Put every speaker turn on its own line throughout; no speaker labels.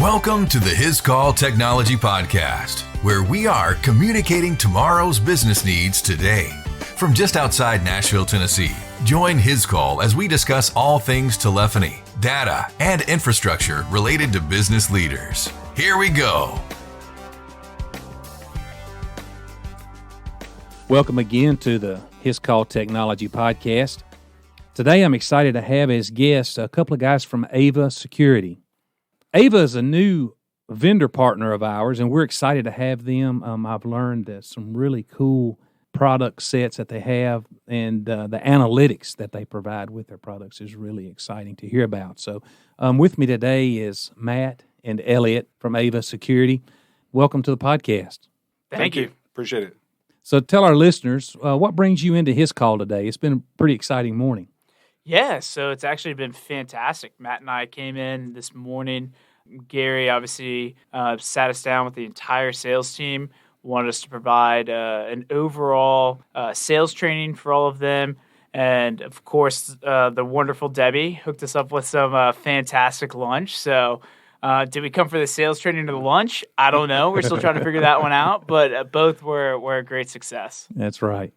Welcome to the His Call Technology Podcast, where we are communicating tomorrow's business needs today. From just outside Nashville, Tennessee, join His Call as we discuss all things telephony, data, and infrastructure related to business leaders. Here we go.
Welcome again to the His Call Technology Podcast. Today I'm excited to have as guests a couple of guys from Ava Security. Ava is a new vendor partner of ours, and we're excited to have them. I've learned that some really cool product sets that they have, and the analytics that they provide with their products is really exciting to hear about. So with me today is Matt and Elliot from Ava Security. Welcome to the podcast.
Thank you. Appreciate it.
So tell our listeners, what brings you into His Call today? It's been a pretty exciting morning.
Yeah, so it's actually been fantastic. Matt and I came in this morning. Gary obviously sat us down with the entire sales team, wanted us to provide an overall sales training for all of them. And, of course, the wonderful Debbie hooked us up with some fantastic lunch. So did we come for the sales training or the lunch? I don't know. We're still trying to figure that one out. But both were a great success.
That's right.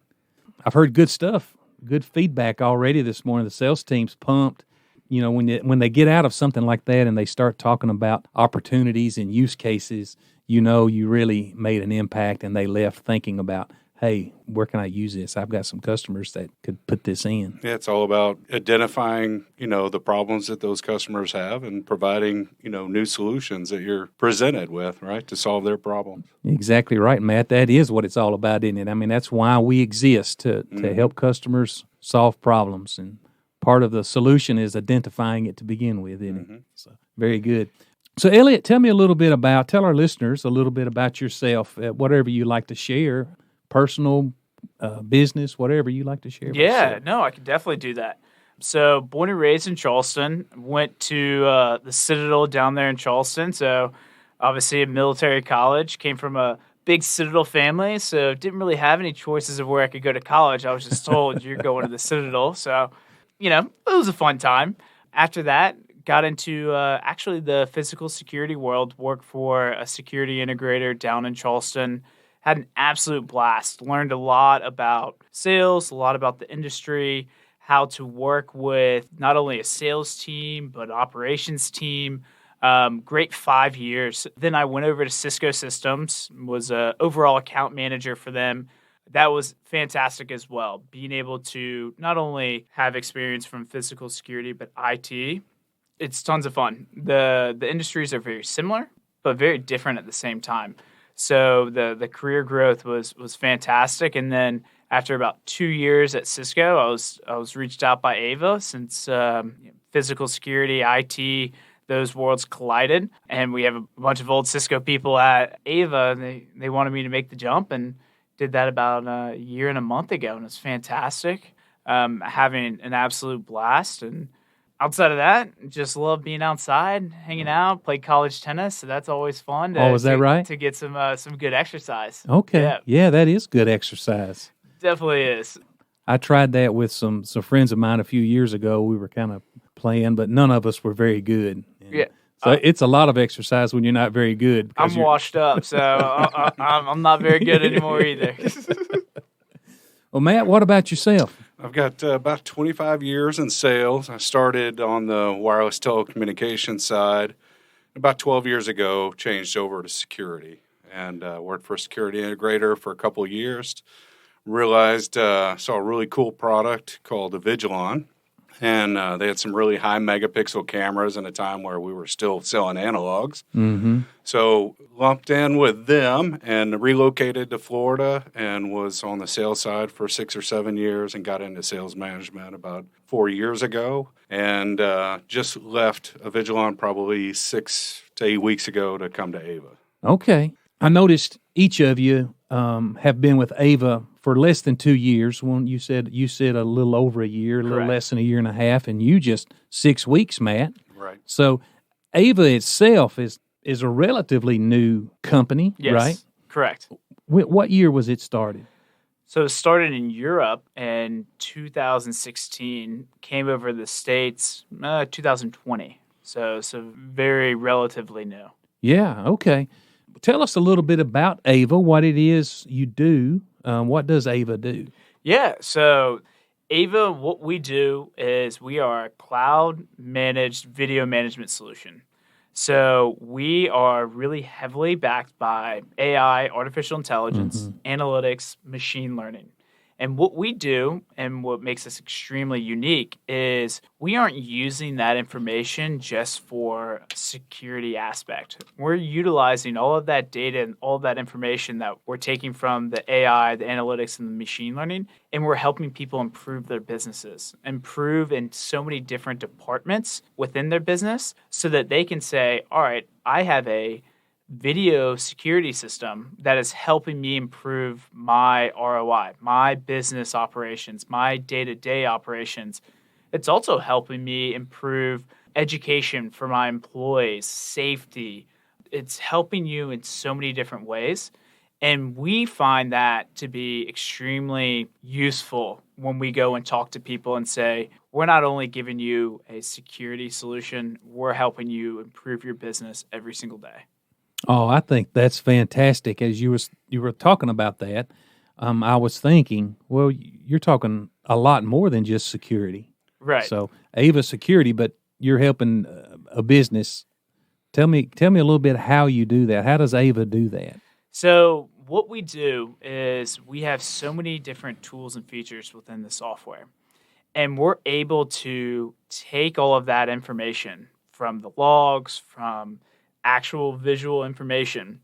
I've heard good stuff. Good feedback already this morning. The sales team's pumped. You know, when they get out of something like that and they start talking about opportunities and use cases, you know you really made an impact, and they left thinking about, hey, where can I use this? I've got some customers that could put this in.
Yeah, it's all about identifying, the problems that those customers have and providing, new solutions that you're presented with, right, to solve their problems.
Exactly right, Matt. That is what it's all about, isn't it? I mean, that's why we exist, to help customers solve problems. And part of the solution is identifying it to begin with, isn't it? So, very good. So, Elliot, tell our listeners a little bit about yourself, whatever you like to share, personal, business, whatever you like to share.
Yeah, no, I can definitely do that. So, born and raised in Charleston, went to the Citadel down there in Charleston. So, obviously a military college, came from a big Citadel family, so didn't really have any choices of where I could go to college. I was just told, you're going to the Citadel. So, it was a fun time. After that, got into actually the physical security world, worked for a security integrator down in Charleston. Had an absolute blast. Learned a lot about sales, a lot about the industry, how to work with not only a sales team, but operations team. Great 5 years. Then I went over to Cisco Systems, was an overall account manager for them. That was fantastic as well, being able to not only have experience from physical security, but IT. It's tons of fun. The industries are very similar, but very different at the same time. So the career growth was fantastic. And then after about 2 years at Cisco, I was reached out by Ava, since physical security, IT, those worlds collided. And we have a bunch of old Cisco people at Ava, and they wanted me to make the jump, and did that about a year and a month ago, and it's fantastic. Having an absolute blast. And outside of that, just love being outside, hanging out, played college tennis, so that's always fun.
Is that right?
To get some good exercise.
Okay. Yeah, that is good exercise.
Definitely is.
I tried that with some friends of mine a few years ago. We were kind of playing, but none of us were very good.
Yeah.
So it's a lot of exercise when you're not very good.
I'm washed up, so I'm not very good anymore either.
Well, Matt, what about yourself?
I've got about 25 years in sales. I started on the wireless telecommunications side. About 12 years ago, changed over to security, and worked for a security integrator for a couple of years. Realized, saw a really cool product called the Vigilon. And they had some really high megapixel cameras in a time where we were still selling analogs. Mm-hmm. So lumped in with them and relocated to Florida, and was on the sales side for 6 or 7 years, and got into sales management about 4 years ago. And just left Vigilon probably 6 to 8 weeks ago to come to Ava.
Okay. I noticed each of you have been with Ava for less than 2 years. One, you said a little over a year, a little less than a year and a half, and you just 6 weeks, Matt.
Right.
So Ava itself is a relatively new company,
Yes,
right?
Correct.
What year was it started?
So it started in Europe in 2016, came over to the States 2020. So very relatively new.
Yeah, okay. Tell us a little bit about Ava, what it is you do. What does Ava do?
Yeah, so Ava, what we do is we are a cloud managed video management solution. So we are really heavily backed by AI, artificial intelligence, analytics, machine learning. And what we do and what makes us extremely unique is we aren't using that information just for a security aspect. We're utilizing all of that data and all of that information that we're taking from the AI, the analytics, and the machine learning, and we're helping people improve their businesses, improve in so many different departments within their business so that they can say, all right, I have a video security system that is helping me improve my ROI, my business operations, my day-to-day operations. It's also helping me improve education for my employees, safety. It's helping you in so many different ways. And we find that to be extremely useful when we go and talk to people and say, we're not only giving you a security solution, we're helping you improve your business every single day.
Oh, I think that's fantastic. As you were talking about that, I was thinking, well, you're talking a lot more than just security.
Right.
So Ava Security, but you're helping a business. Tell me a little bit how you do that. How does Ava do that?
So what we do is we have so many different tools and features within the software, and we're able to take all of that information from the logs, from actual visual information,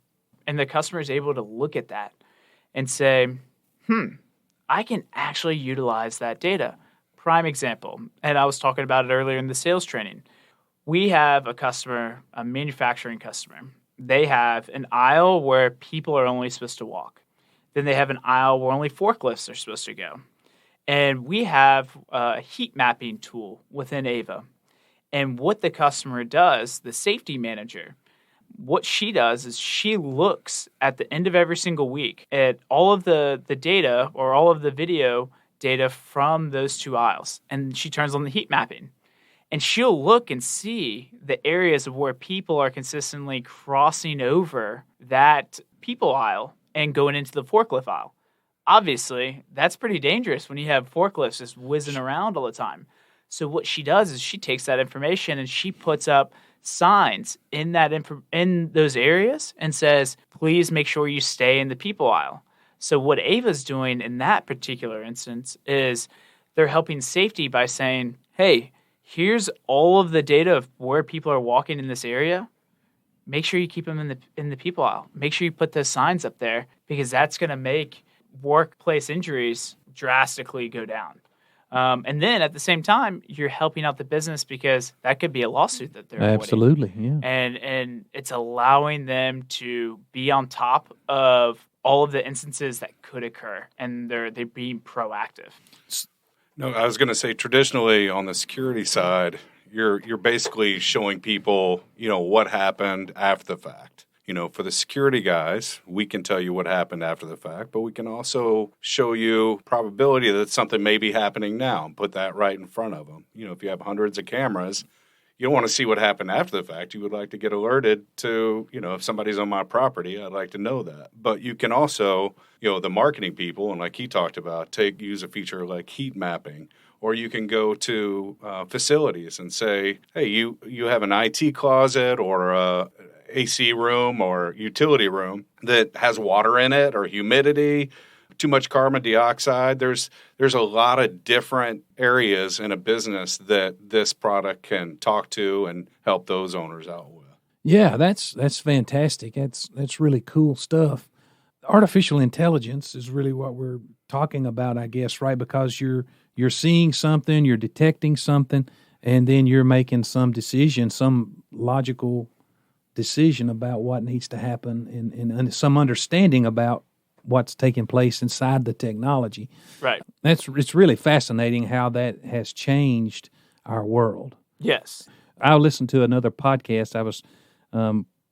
and the customer is able to look at that and say, I can actually utilize that data. Prime example, and I was talking about it earlier in the sales training. We have a customer, a manufacturing customer. They have an aisle where people are only supposed to walk. Then they have an aisle where only forklifts are supposed to go. And we have a heat mapping tool within Ava. And what the customer does, the safety manager, what she does is she looks at the end of every single week at all of the data or all of the video data from those two aisles. And she turns on the heat mapping. And she'll look and see the areas of where people are consistently crossing over that people aisle and going into the forklift aisle. Obviously, that's pretty dangerous when you have forklifts just whizzing around all the time. So what she does is she takes that information and she puts up signs in in those areas and says, please make sure you stay in the people aisle. So what Ava's doing in that particular instance is they're helping safety by saying, hey, here's all of the data of where people are walking in this area. Make sure you keep them in the people aisle. Make sure you put those signs up there because that's going to make workplace injuries drastically go down. And then at the same time, you're helping out the business because that could be a lawsuit that they're avoiding.
Absolutely, yeah.
And it's allowing them to be on top of all of the instances that could occur, and they're being proactive.
No, I was going to say traditionally on the security side, you're basically showing people, what happened after the fact. For the security guys, we can tell you what happened after the fact, but we can also show you probability that something may be happening now and put that right in front of them. If you have hundreds of cameras, you don't want to see what happened after the fact. You would like to get alerted to, if somebody's on my property, I'd like to know that. But you can also, the marketing people, and like he talked about, use a feature like heat mapping. Or you can go to facilities and say, hey, you have an IT closet or a AC room or utility room that has water in it or humidity, too much carbon dioxide. There's a lot of different areas in a business that this product can talk to and help those owners out with.
Yeah, that's fantastic. That's really cool stuff. Artificial intelligence is really what we're talking about, I guess, right? Because you're seeing something, you're detecting something, and then you're making some decision, some logical decision about what needs to happen and some understanding about what's taking place inside the technology.
Right.
It's really fascinating how that has changed our world.
Yes.
I listened to another podcast. I was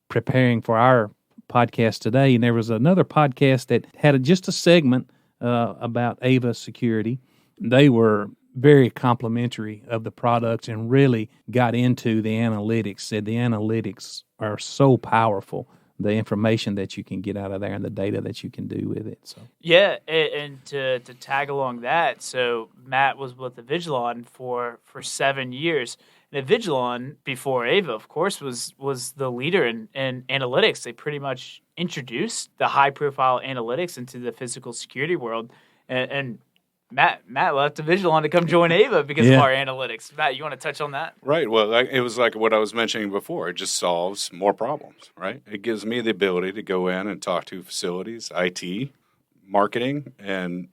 preparing for our podcast today, and there was another podcast that had just a segment about Ava Security. They were very complimentary of the products and really got into the analytics. Said the analytics are so powerful, the information that you can get out of there and the data that you can do with it. So
Yeah, and to tag along that, so Matt was with Avigilon for 7 years. And Avigilon, before Ava, of course, was the leader in analytics. They pretty much introduced the high-profile analytics into the physical security world. And Matt left Avigilon to come join Ava because of our analytics. Matt, you want to touch on that?
Right. Well, it was like what I was mentioning before. It just solves more problems, right? It gives me the ability to go in and talk to facilities, IT, marketing, and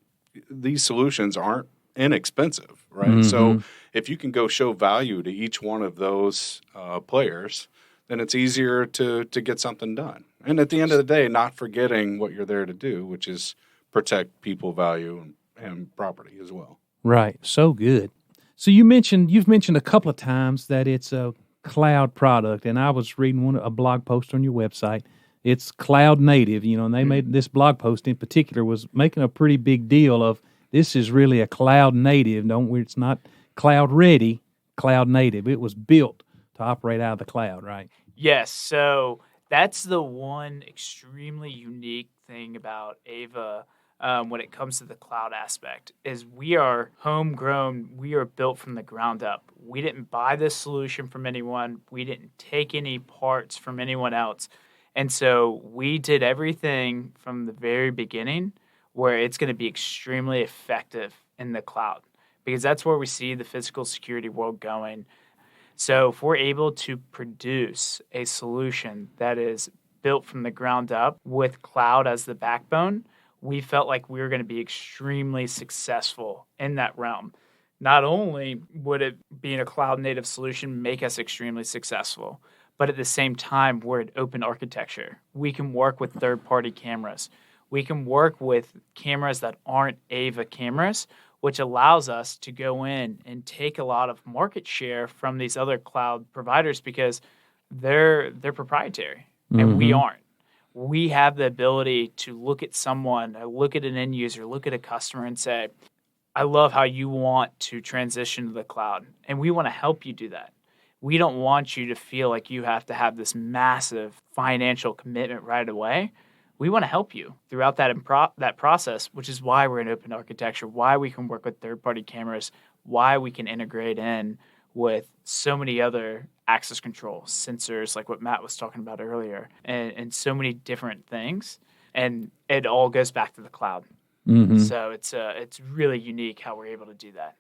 these solutions aren't inexpensive, right?
Mm-hmm.
So if you can go show value to each one of those players, then it's easier to get something done. And at the end of the day, not forgetting what you're there to do, which is protect people, value, and property as well.
Right. So good. So you've mentioned a couple of times that it's a cloud product, and I was reading a blog post on your website. It's cloud native, and they made this blog post in particular was making a pretty big deal of this is really a cloud native. It's not cloud ready, cloud native. It was built to operate out of the cloud, right?
Yes. So that's the one extremely unique thing about Ava. When it comes to the cloud aspect, is we are homegrown. We are built from the ground up. We didn't buy this solution from anyone. We didn't take any parts from anyone else. And so we did everything from the very beginning where it's going to be extremely effective in the cloud, because that's where we see the physical security world going. So if we're able to produce a solution that is built from the ground up with cloud as the backbone, we felt like we were going to be extremely successful in that realm. Not only would it being a cloud-native solution make us extremely successful, but at the same time, we're an open architecture. We can work with third-party cameras. We can work with cameras that aren't Ava cameras, which allows us to go in and take a lot of market share from these other cloud providers because they're proprietary, and we aren't. We have the ability to look at someone, look at an end user, look at a customer and say, I love how you want to transition to the cloud, and we want to help you do that. We don't want you to feel like you have to have this massive financial commitment right away. We want to help you throughout that process, which is why we're an open architecture, why we can work with third-party cameras, why we can integrate in with so many other access control sensors, like what Matt was talking about earlier, and so many different things. And it all goes back to the cloud. So it's really unique how we're able to do that.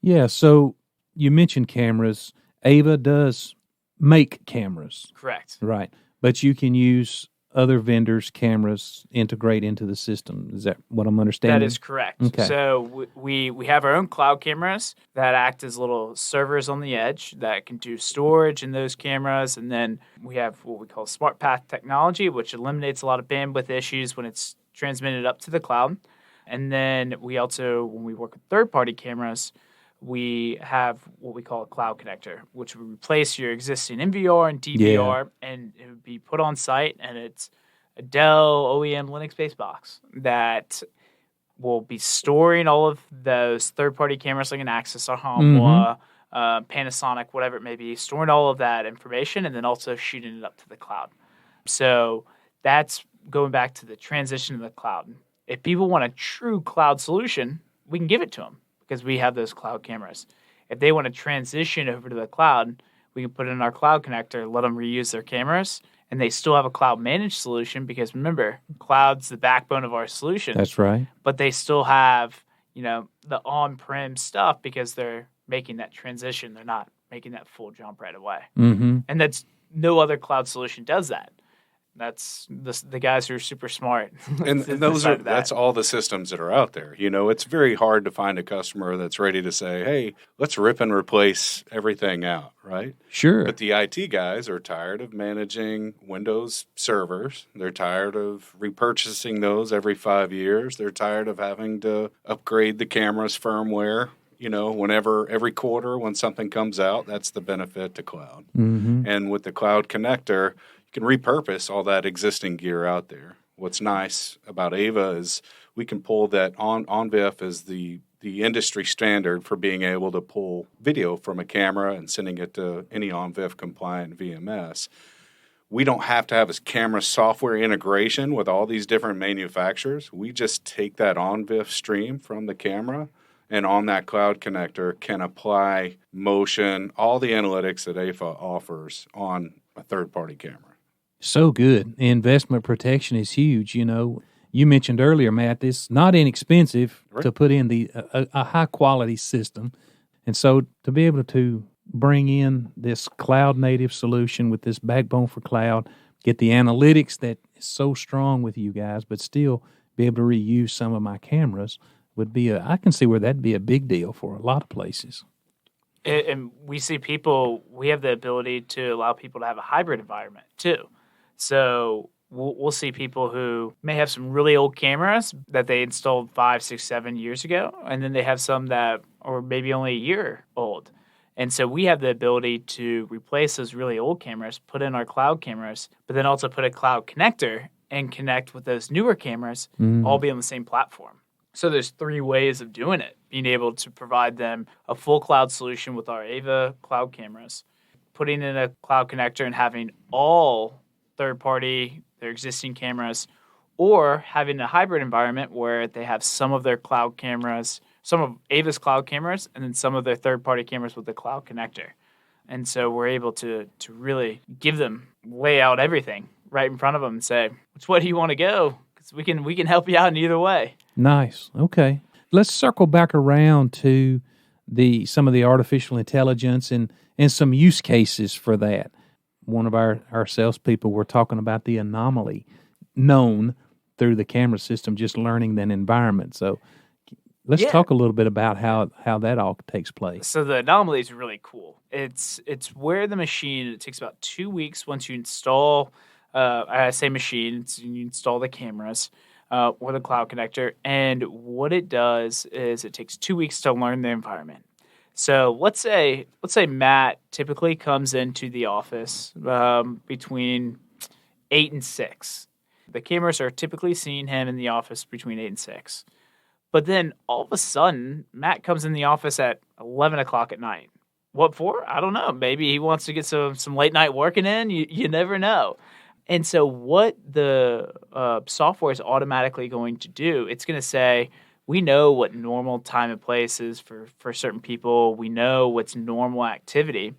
Yeah, so you mentioned cameras. Ava does make cameras.
Correct.
Right. But you can use other vendors' cameras integrate into the system. Is that what I'm understanding?
That is correct.
Okay.
So we have our own cloud cameras that act as little servers on the edge that can do storage in those cameras. And then we have what we call smart path technology, which eliminates a lot of bandwidth issues when it's transmitted up to the cloud. And then we also, when we work with third-party cameras, we have what we call a cloud connector, which would replace your existing NVR and DVR, and it would be put on site, and it's a Dell OEM Linux-based box that will be storing all of those third-party cameras like an Axis or Hanwha, Panasonic, whatever it may be, storing all of that information and then also shooting it up to the cloud. So that's going back to the transition to the cloud. If people want a true cloud solution, we can give it to them, because we have those cloud cameras. If they want to transition over to the cloud, we can put it in our cloud connector, let them reuse their cameras, and they still have a cloud managed solution, because remember, cloud's the backbone of our solution.
That's right.
But they still have, the on-prem stuff because they're making that transition. They're not making that full jump right away. And that's no other cloud solution does that. That's the guys who are super smart.
And that's all the systems that are out there. It's very hard to find a customer that's ready to say, hey, let's rip and replace everything out, right?
Sure.
But the IT guys are tired of managing Windows servers. They're tired of repurchasing those every 5 years. They're tired of having to upgrade the camera's firmware. Whenever every quarter when something comes out, that's the benefit to cloud. And with the cloud connector, you can repurpose all that existing gear out there. What's nice about Ava is we can pull that OnVIF is the the industry standard for being able to pull video from a camera and sending it to any ONVIF compliant VMS. We don't have to have a camera software integration with all these different manufacturers. We just take that ONVIF stream from the camera, and on that cloud connector can apply motion, all the analytics that AFA offers on a third-party camera.
So good. Investment protection is huge. You mentioned earlier, Matt, it's not inexpensive to put in a high-quality system. And so to be able to bring in this cloud-native solution with this backbone for cloud, get the analytics that is so strong with you guys, but still be able to reuse some of my cameras would be I can see where that'd be a big deal for a lot of places.
And we see we have the ability to allow people to have a hybrid environment too. So we'll see people who may have some really old cameras that they installed 5, 6, 7 years ago, and then they have some that are maybe only a year old. And so we have the ability to replace those really old cameras, put in our cloud cameras, but then also put a cloud connector and connect with those newer cameras, all be on the same platform. So there's 3 ways of doing it, being able to provide them a full cloud solution with our AVA cloud cameras, putting in a cloud connector and having all third-party, their existing cameras, or having a hybrid environment where they have some of their cloud cameras, some of AVA's cloud cameras, and then some of their third-party cameras with the cloud connector. And so we're able to really lay out everything right in front of them and say, which way do you want to go? Because we can help you out in either way.
Nice. Okay. Let's circle back around to some of the artificial intelligence and some use cases for that. One of our salespeople were talking about the anomaly known through the camera system, just learning that environment. So let's talk a little bit about how that all takes place.
So the anomaly is really cool. It's where the machine, it takes about 2 weeks once you install, I say machine, you install the cameras with a cloud connector. And what it does is it takes 2 weeks to learn the environment. So let's say Matt typically comes into the office between 8 and 6. The cameras are typically seeing him in the office between 8 and 6. But then all of a sudden, Matt comes in the office at 11 o'clock at night. What for? I don't know. Maybe he wants to get some late night working in. You never know. And so what the software is automatically going to do, it's going to say, we know what normal time and place is for certain people. We know what's normal activity.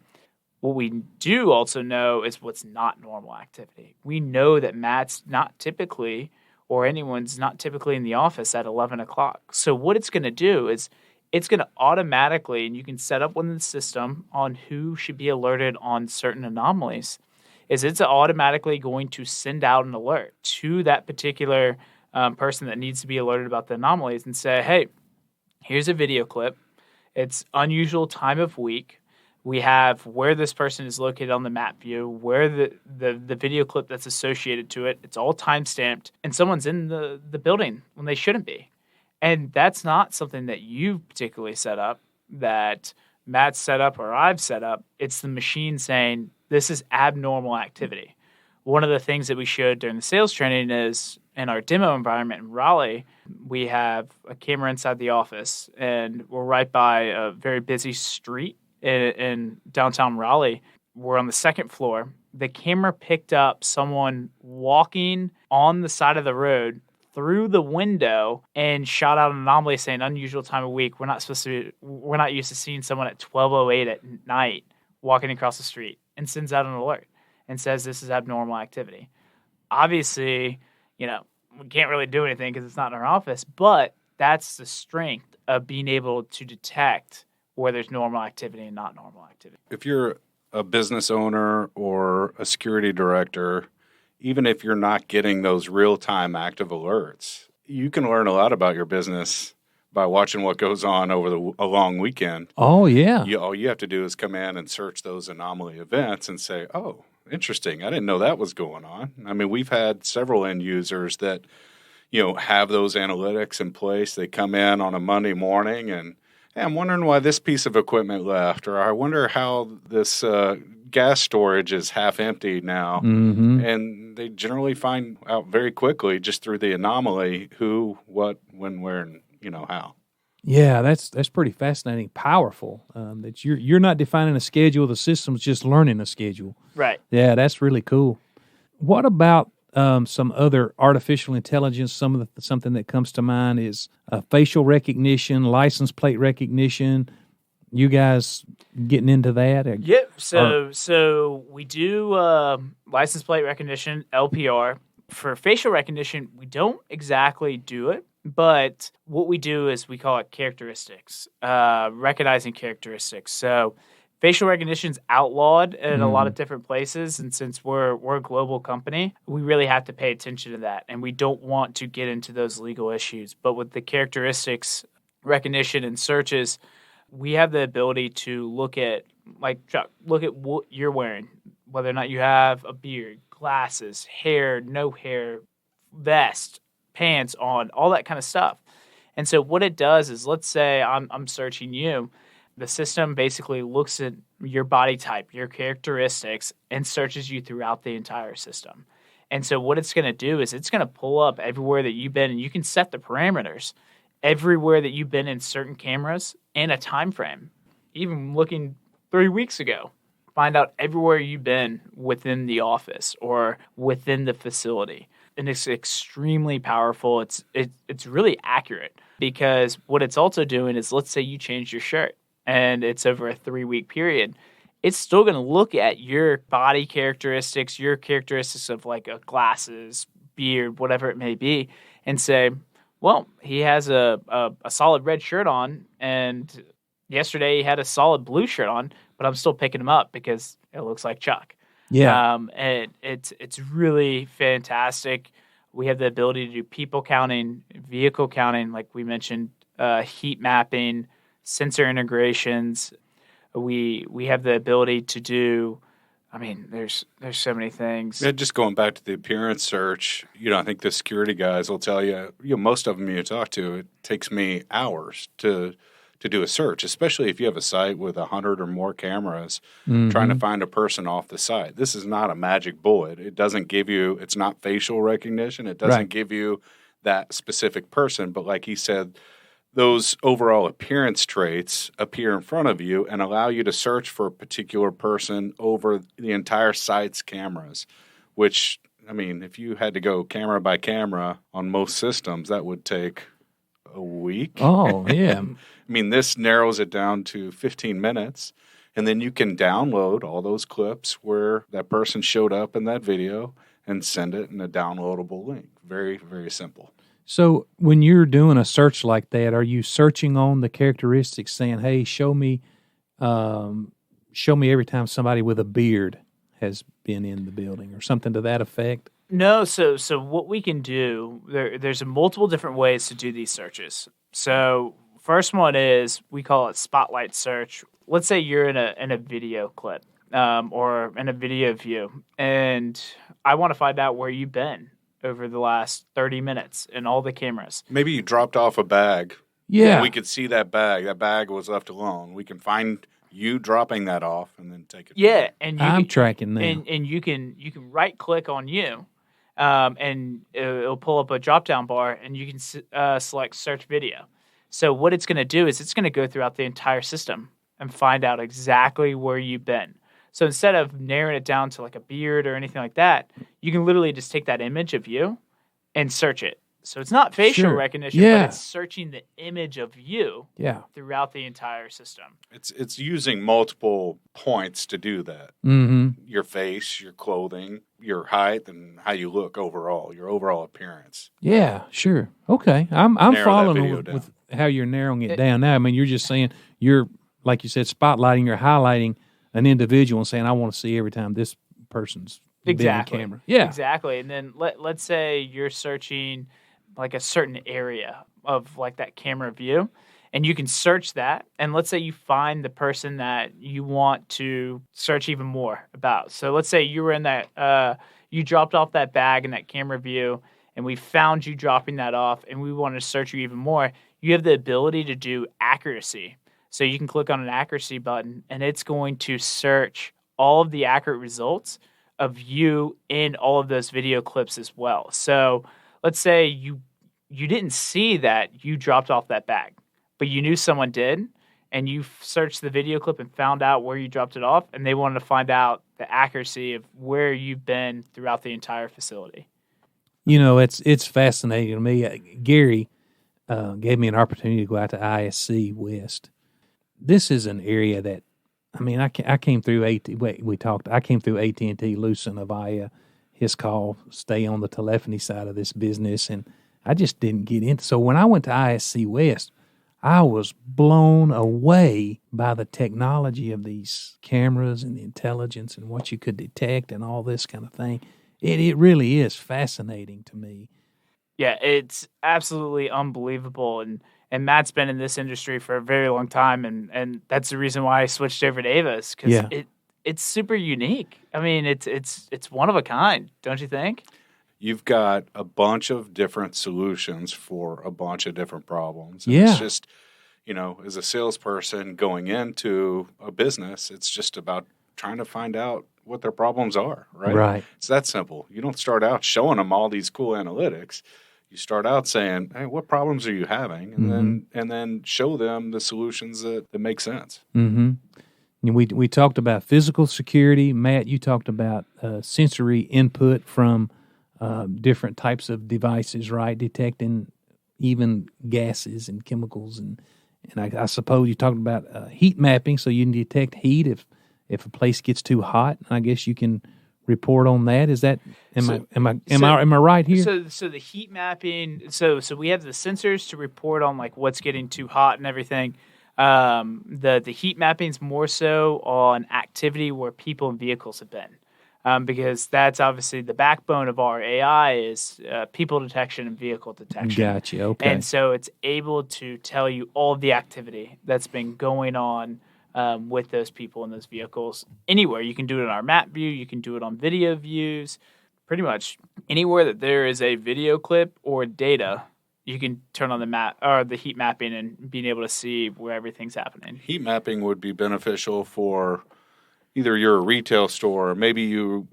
What we do also know is what's not normal activity. We know that Matt's not typically, or anyone's not typically in the office at 11 o'clock. So what it's going to do is it's going to automatically, and you can set up within the system on who should be alerted on certain anomalies, is it's automatically going to send out an alert to that particular person that needs to be alerted about the anomalies and say, hey, here's a video clip. It's unusual time of week. We have where this person is located on the map view, where the video clip that's associated to it. It's all time-stamped, and someone's in the building when they shouldn't be. And that's not something that you particularly set up, that Matt's set up or I've set up. It's the machine saying, this is abnormal activity. One of the things that we showed during the sales training is in our demo environment in Raleigh, we have a camera inside the office, and we're right by a very busy street in downtown Raleigh. We're on the second floor. The camera picked up someone walking on the side of the road through the window and shot out an anomaly saying unusual time of week. We're not used to seeing someone at 12:08 at night walking across the street, and sends out an alert and says this is abnormal activity. Obviously, we can't really do anything because it's not in our office, but that's the strength of being able to detect where there's normal activity and not normal activity.
If you're a business owner or a security director, even if you're not getting those real-time active alerts, you can learn a lot about your business by watching what goes on over a long weekend.
Oh, yeah.
All you have to do is come in and search those anomaly events and say, oh, interesting. I didn't know that was going on. I mean, we've had several end users that, have those analytics in place. They come in on a Monday morning and, hey, I'm wondering why this piece of equipment left, or I wonder how this gas storage is half empty now.
Mm-hmm.
And they generally find out very quickly just through the anomaly who, what, when, where, and how.
Yeah, that's pretty fascinating, powerful. That you're not defining a schedule; the system's just learning a schedule.
Right.
Yeah, that's really cool. What about some other artificial intelligence? Something that comes to mind is facial recognition, license plate recognition. You guys getting into that?
Yep. So we do license plate recognition, LPR. For facial recognition, we don't exactly do it, but what we do is we call it characteristics, recognizing characteristics. So facial recognition is outlawed in a lot of different places, and since we're a global company, we really have to pay attention to that, and we don't want to get into those legal issues. But with the characteristics recognition and searches, we have the ability to look at, like Chuck, look at what you're wearing, whether or not you have a beard, glasses, hair, no hair, vest, pants on, all that kind of stuff. And so what it does is, let's say I'm searching you. The system basically looks at your body type, your characteristics, and searches you throughout the entire system. And so what it's going to do is it's going to pull up everywhere that you've been, and you can set the parameters everywhere that you've been in certain cameras and a time frame. Even looking 3 weeks ago, find out everywhere you've been within the office or within the facility. And it's extremely powerful. It's really accurate, because what it's also doing is, let's say you change your shirt and it's over a 3-week period. It's still going to look at your body characteristics, your characteristics of like a glasses, beard, whatever it may be, and say, well, he has a solid red shirt on, and yesterday he had a solid blue shirt on, but I'm still picking him up because it looks like Chuck.
Yeah.
And it's really fantastic. We have the ability to do people counting, vehicle counting, like we mentioned, heat mapping, sensor integrations. We have the ability to do, I mean, there's so many things.
Yeah, just going back to the appearance search, I think the security guys will tell you, most of them you talk to, it takes me hours to do a search, especially if you have a site with 100 or more cameras trying to find a person off the site. This is not a magic bullet. It doesn't give you, it's not facial recognition. It doesn't give you that specific person. But like he said, those overall appearance traits appear in front of you and allow you to search for a particular person over the entire site's cameras, which, I mean, if you had to go camera by camera on most systems, that would take a week.
Oh, yeah.
I mean, this narrows it down to 15 minutes, and then you can download all those clips where that person showed up in that video and send it in a downloadable link. Very, very simple.
So when you're doing a search like that, are you searching on the characteristics, saying, "Hey, show me every time somebody with a beard has been in the building," or something to that effect?
No, so what we can do, there's multiple different ways to do these searches. So first one is, we call it spotlight search. Let's say you're in a video clip or in a video view, and I want to find out where you've been over the last 30 minutes in all the cameras.
Maybe you dropped off a bag.
Yeah.
We could see that bag. That bag was left alone. We can find you dropping that off and then take it.
Yeah, and
I'm tracking now.
And you can right click on you, and it'll pull up a drop down bar, and you can select search video. So what it's going to do is it's going to go throughout the entire system and find out exactly where you've been. So instead of narrowing it down to like a beard or anything like that, you can literally just take that image of you and search it. So it's not facial recognition, but it's searching the image of you throughout the entire system.
It's using multiple points to do that.
Mm-hmm.
Your face, your clothing, your height, and how you look overall, your overall appearance.
Yeah, sure. Okay. I'm following with how you're narrowing it down now. I mean, you're just saying, you're, like you said, spotlighting or highlighting an individual and saying, I want to see every time this person's been in camera. Yeah.
Exactly. And then let's say you're searching like a certain area of like that camera view, and you can search that. And let's say you find the person that you want to search even more about. So let's say you were in that, you dropped off that bag in that camera view, and we found you dropping that off, and we want to search you even more. You have the ability to do accuracy. So you can click on an accuracy button, and it's going to search all of the accurate results of you in all of those video clips as well. So let's say you didn't see that you dropped off that bag, but you knew someone did, and you searched the video clip and found out where you dropped it off, and they wanted to find out the accuracy of where you've been throughout the entire facility.
It's fascinating to me. Gary gave me an opportunity to go out to ISC West. This is an area that, I came through I came through AT&T Lucent Avaya, his call, stay on the telephony side of this business, and I just didn't get into. So when I went to ISC West, I was blown away by the technology of these cameras and the intelligence and what you could detect and all this kind of thing. It really is fascinating to me.
Yeah, it's absolutely unbelievable. And Matt's been in this industry for a very long time, and that's the reason why I switched over to Avis, because it's super unique. It's one of a kind, don't you think?
You've got a bunch of different solutions for a bunch of different problems. And
Yeah.
It's just, as a salesperson going into a business, it's just about trying to find out what their problems are, right?
Right.
It's that simple. You don't start out showing them all these cool analytics. You start out saying, hey, what problems are you having? And then show them the solutions that make sense.
Mm-hmm. We talked about physical security. Matt, you talked about sensory input from different types of devices, right? Detecting even gases and chemicals, and I suppose you talked about heat mapping, so you can detect heat if a place gets too hot. I guess you can report on that. Is that am I right here?
So the heat mapping. So we have the sensors to report on like what's getting too hot and everything. The heat mapping's more so on activity where people and vehicles have been. Because that's obviously the backbone of our AI is people detection and vehicle detection.
Gotcha, okay.
And so it's able to tell you all of the activity that's been going on with those people and those vehicles anywhere. You can do it in our map view. You can do it on video views. Pretty much anywhere that there is a video clip or data, you can turn on the map or the heat mapping and being able to see where everything's happening.
Heat mapping would be beneficial for either you're a retail store, or maybe you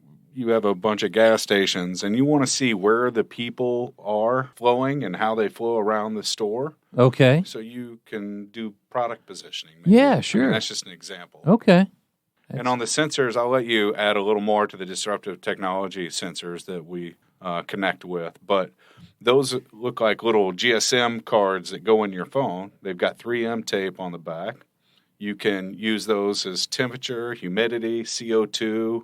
have a bunch of gas stations and you want to see where the people are flowing and how they flow around the store.
Okay.
So you can do product positioning. Maybe.
Yeah, sure.
That's just an example.
Okay.
And on the sensors, I'll let you add a little more to the disruptive technology sensors that we connect with. But those look like little GSM cards that go in your phone. They've got 3M tape on the back. You can use those as temperature, humidity, CO2,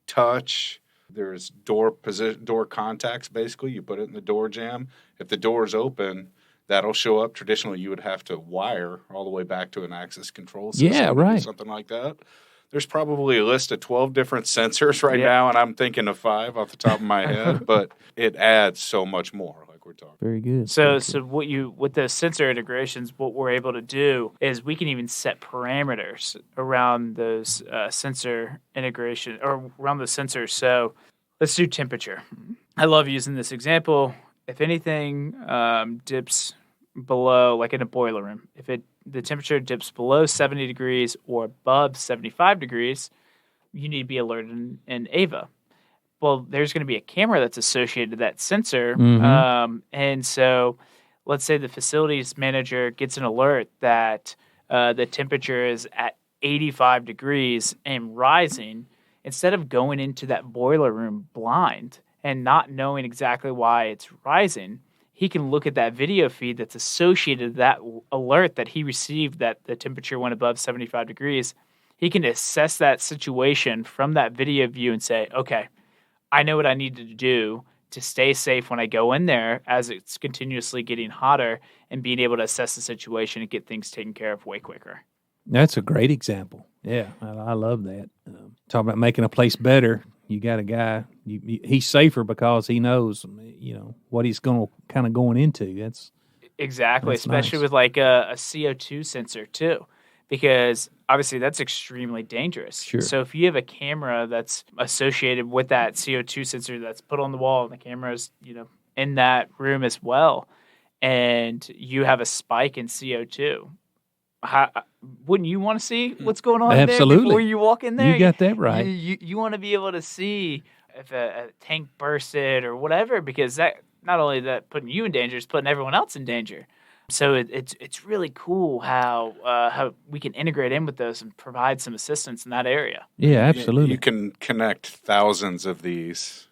touch. There's door contacts, basically. You put it in the door jamb. If the door is open, that'll show up. Traditionally, you would have to wire all the way back to an access control system.
Yeah, right.
To do something like that. There's probably a list of 12 different sensors right now, and I'm thinking of 5 off the top of my head, but it adds so much more. We're talking.
Very good.
So with the sensor integrations, what we're able to do is we can even set parameters around those sensor integration or around the sensors. So let's do temperature. I love using this example. If anything dips below, like in a boiler room, the temperature dips below 70 degrees or above 75 degrees, you need to be alerted in AVA. Well, there's going to be a camera that's associated to that sensor.
Mm-hmm.
And so let's say the facilities manager gets an alert that the temperature is at 85 degrees and rising. Instead of going into that boiler room blind and not knowing exactly why it's rising, he can look at that video feed that's associated to that alert that he received that the temperature went above 75 degrees. He can assess that situation from that video view and say, okay, I know what I need to do to stay safe when I go in there as it's continuously getting hotter and being able to assess the situation and get things taken care of way quicker.
That's a great example. Yeah, I love that. Talk about making a place better. You got a guy, he's safer because he knows, what he's going into. That's
exactly,
that's
especially
nice.
with like a CO2 sensor too, because obviously that's extremely dangerous.
Sure.
So if you have a camera that's associated with that CO2 sensor that's put on the wall and the camera's, in that room as well, and you have a spike in CO2, wouldn't you want to see what's going on
Absolutely.
there before you walk in there?
You got that right.
You want to be able to see if a tank bursted or whatever, because that not only that putting you in danger, it's putting everyone else in danger. So it's really cool how we can integrate in with those and provide some assistance in that area.
Yeah, absolutely.
You can connect thousands of these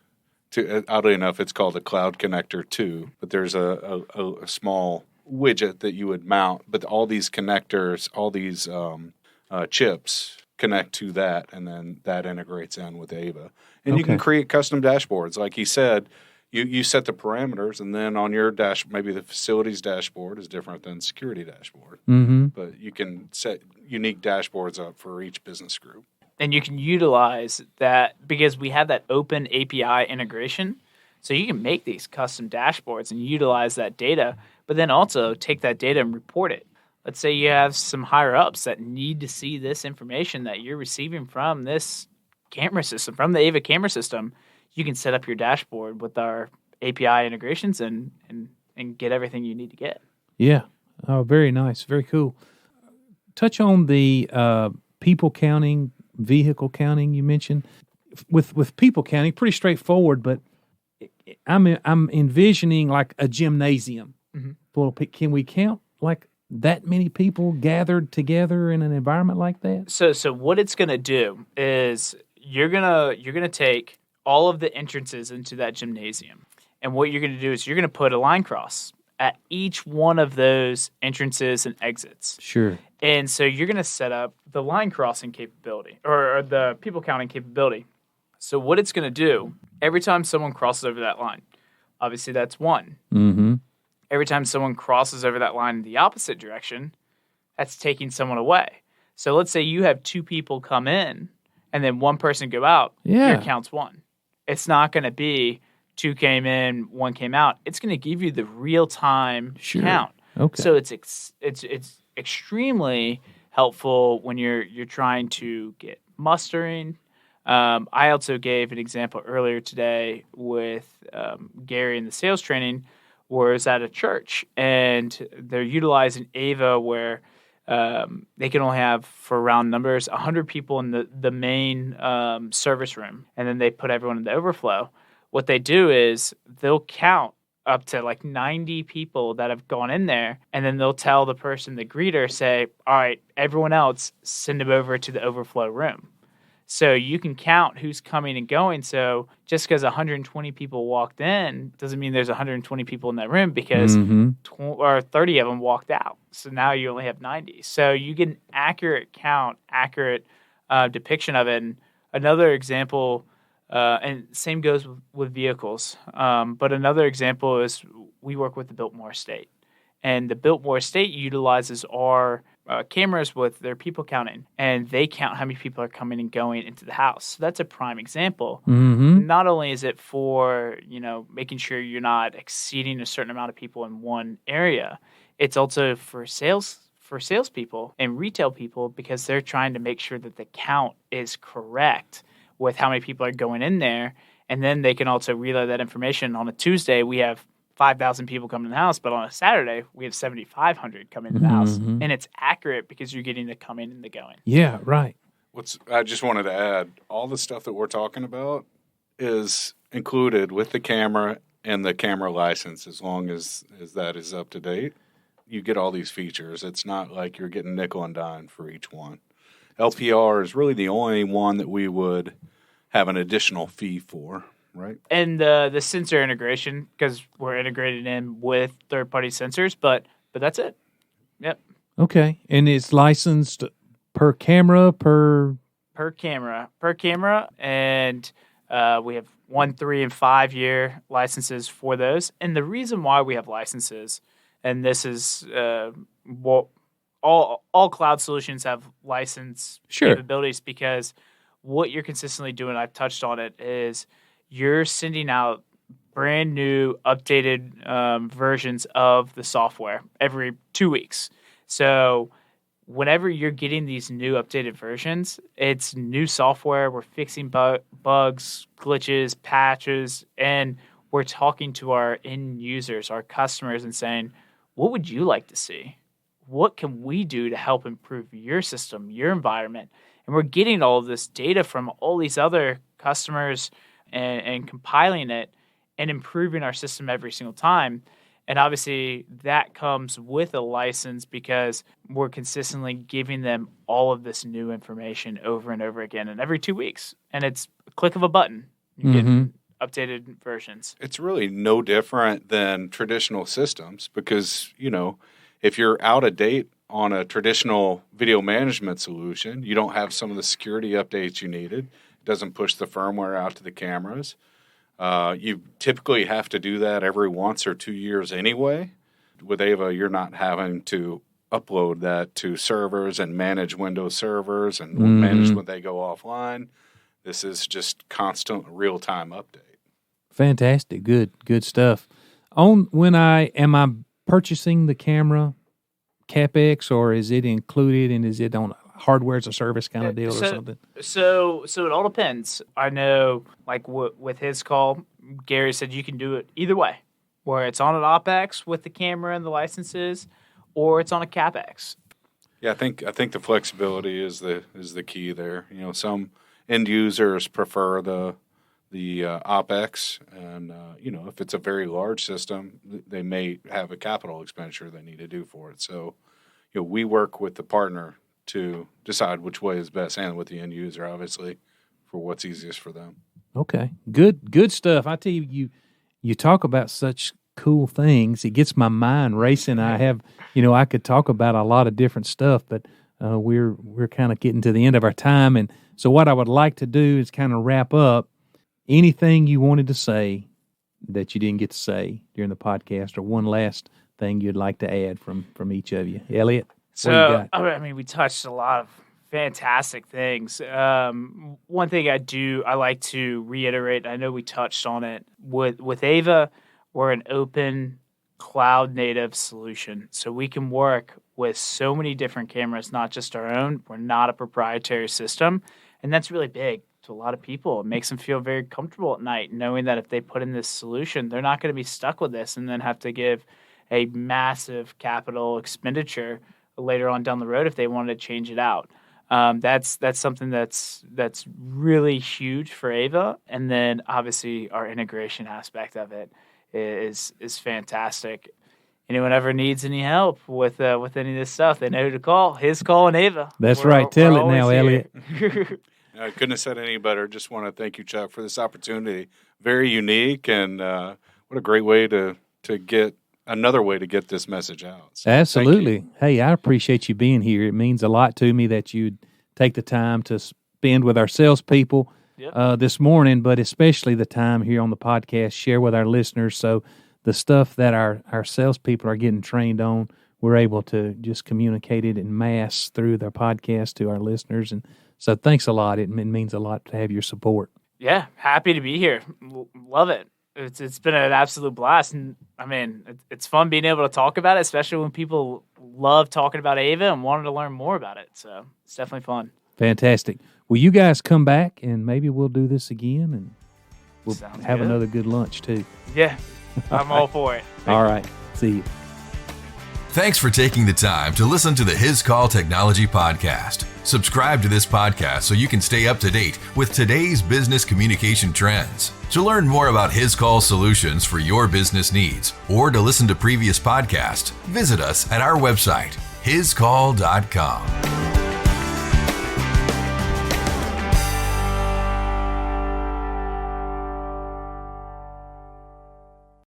to, oddly enough, it's called a Cloud Connector 2, but there's a small widget that you would mount, but all these connectors, all these chips connect to that, and then that integrates in with Ava. And you can create custom dashboards. Like he said, you set the parameters, and then on your maybe the facilities dashboard is different than security dashboard.
Mm-hmm.
But you can set unique dashboards up for each business group.
And you can utilize that because we have that open API integration. So you can make these custom dashboards and utilize that data, but then also take that data and report it. Let's say you have some higher ups that need to see this information that you're receiving from this camera system, from the Ava camera system. You can set up your dashboard with our API integrations and get everything you need to get.
Yeah. Oh, very nice. Very cool. Touch on the people counting, vehicle counting you mentioned. With people counting, pretty straightforward, but I'm envisioning like a gymnasium.
Mm-hmm.
Well, can we count like that many people gathered together in an environment like that?
So what it's going to do is you're gonna take all of the entrances into that gymnasium, and what you're going to do is you're going to put a line cross at each one of those entrances and exits.
Sure.
And so you're going to set up the line crossing capability or the people counting capability. So what it's going to do, every time someone crosses over that line, obviously that's one.
Mm-hmm.
Every time someone crosses over that line in the opposite direction, that's taking someone away. So let's say you have two people come in and then one person go out.
Yeah.
Your count's one. It's not going to be two came in, one came out. It's going to give you the real-time count.
Okay.
So it's extremely helpful when you're trying to get mustering. I also gave an example earlier today with Gary in the sales training, where it's at a church and they're utilizing Ava where they can only have, for round numbers, 100 people in the main service room, and then they put everyone in the overflow. What they do is they'll count up to like 90 people that have gone in there, and then they'll tell the person, the greeter, say, all right, everyone else, send them over to the overflow room. So you can count who's coming and going. So just because 120 people walked in doesn't mean there's 120 people in that room, because 30 of them walked out. So now you only have 90. So you get an accurate count, accurate depiction of it. And another example, and same goes with vehicles. But another example is we work with the Biltmore Estate. And the Biltmore Estate utilizes our cameras with their people counting, and they count how many people are coming and going into the house. So that's a prime example.
Mm-hmm.
Not only is it for, making sure you're not exceeding a certain amount of people in one area, it's also for salespeople and retail people, because they're trying to make sure that the count is correct with how many people are going in there. And then they can also relay that information. On a Tuesday, we have 5,000 people coming to the house, but on a Saturday, we have 7,500 coming to the house. And it's accurate because you're getting the coming and the going.
Yeah, right.
I just wanted to add, all the stuff that we're talking about is included with the camera and the camera license. As long as that is up to date, you get all these features. It's not like you're getting nickel and dime for each one. LPR is really the only one that we would have an additional fee for. Right.
And the sensor integration, because we're integrated in with third-party sensors, but that's it. Yep.
Okay. And it's licensed per camera, per
camera, and we have 1, 3, and 5 year licenses for those. And the reason why we have licenses, and this is what all cloud solutions have license capabilities, because what you're consistently doing, I've touched on it, is you're sending out brand new, updated versions of the software every 2 weeks. So whenever you're getting these new updated versions, it's new software. We're fixing bugs, glitches, patches, and we're talking to our end users, our customers, and saying, what would you like to see? What can we do to help improve your system, your environment? And we're getting all of this data from all these other customers and compiling it and improving our system every single time. And obviously that comes with a license because we're consistently giving them all of this new information over and over again and every 2 weeks. And it's a click of a button. You get updated versions.
It's really no different than traditional systems because, if you're out of date on a traditional video management solution, you don't have some of the security updates you needed. It doesn't push the firmware out to the cameras. You typically have to do that every once or 2 years anyway. With Ava, you're not having to upload that to servers and manage Windows servers and manage when they go offline. This is just constant real-time update.
Fantastic. Good stuff. When am I purchasing the camera CapEx, or is it included, and is it on hardware as a service kind of deal or something?
So it all depends. I know, like with his call, Gary said you can do it either way, where it's on an OpEx with the camera and the licenses, or it's on a CapEx.
Yeah, I think the flexibility is the key there. Some end users prefer the OpEx, and if it's a very large system, they may have a capital expenditure they need to do for it. So, we work with the partner to decide which way is best, and with the end user, obviously, for what's easiest for them.
Okay, good stuff. I tell you, you talk about such cool things. It gets my mind racing. I have, I could talk about a lot of different stuff, but we're kind of getting to the end of our time, and so what I would like to do is kind of wrap up. Anything you wanted to say that you didn't get to say during the podcast, or one last thing you'd like to add from each of you? Elliot, what do you got?
I mean, we touched a lot of fantastic things. One thing I like to reiterate, I know we touched on it, with Ava, we're an open cloud-native solution. So we can work with so many different cameras, not just our own. We're not a proprietary system, and that's really big to a lot of people. It makes them feel very comfortable at night, knowing that if they put in this solution, they're not going to be stuck with this and then have to give a massive capital expenditure later on down the road if they wanted to change it out. That's something that's really huge for Ava. And then obviously our integration aspect of it is fantastic. Anyone ever needs any help with any of this stuff, they know who to call. His call and Ava.
That's right. Tell it now, Elliot.
I couldn't have said any better. Just want to thank you, Chuck, for this opportunity. Very unique, and what a great way to get another way to get this message out. So
absolutely. Hey, I appreciate you being here. It means a lot to me that you'd take the time to spend with our salespeople this morning, but especially the time here on the podcast, share with our listeners. So the stuff that our salespeople are getting trained on, we're able to just communicate it in mass through their podcast to our listeners. And so thanks a lot. It means a lot to have your support.
Yeah, happy to be here. Love it. It's been an absolute blast. And I mean, it's fun being able to talk about it, especially when people love talking about Ava and wanted to learn more about it. So it's definitely fun.
Fantastic. Well, you guys come back and maybe we'll do this again, and we'll have another good lunch too.
Yeah, I'm all for it.
All right. See you.
Thanks for taking the time to listen to the His Call Technology Podcast. Subscribe to this podcast so you can stay up to date with today's business communication trends. To learn more about His Call solutions for your business needs, or to listen to previous podcasts, visit us at our website, hiscall.com.